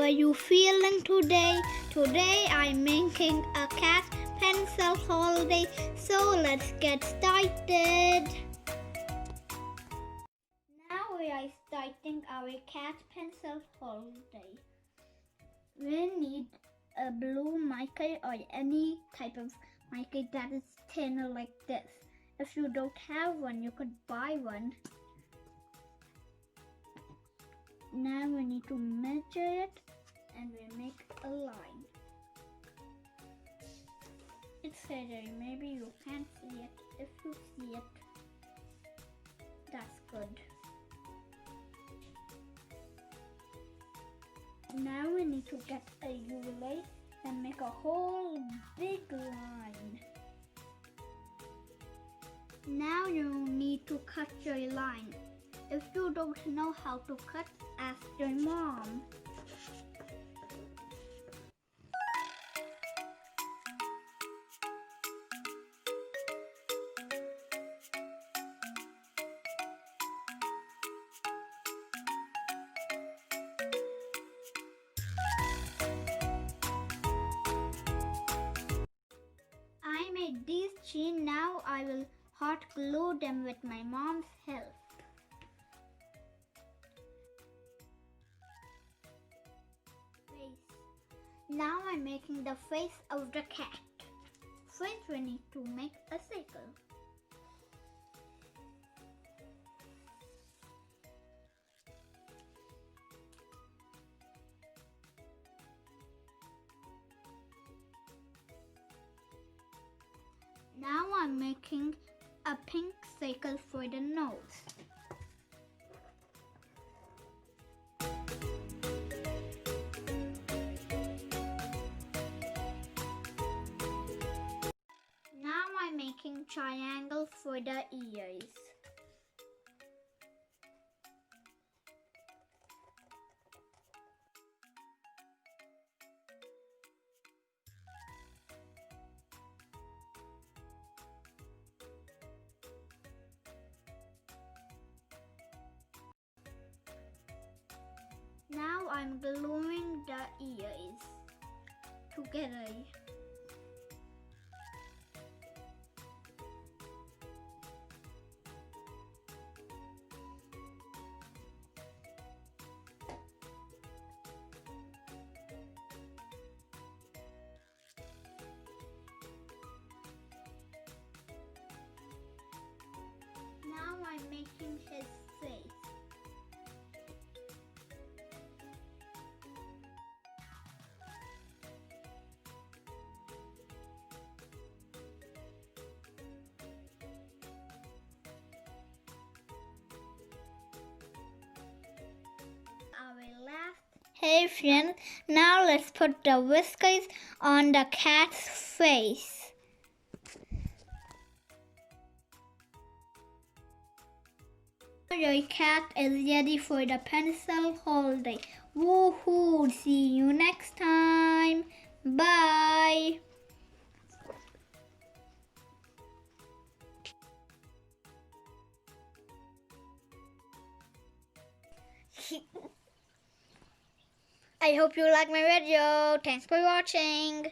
are you feeling today? Today I'm making a cat pencil holiday, so let's get started. Now we are starting our cat pencil holiday. We need a blue marker or any type of marker that is thinner like this. If you don't have one, you could buy one. Now we need to measure it and we make a line. It's hidden, maybe you can't see it. If you see it, that's good. Now we need to get a ruler and make a whole big line. Now you need to cut your line. If you don't know how to cut, ask your mom. I made these three. Now I will hot glue them with my mom's help. Now I'm making the face of the cat. First we need to make a circle. Now I'm making a pink circle for the nose. Now I'm making triangle for the ears. Now I'm gluing the ears together. Now I'm making his face. Our last hair friend. Now let's put the whiskers on the cat's face. Your cat is ready for the pencil holiday. Woohoo! See you next time. Bye. I hope you like my video. Thanks for watching.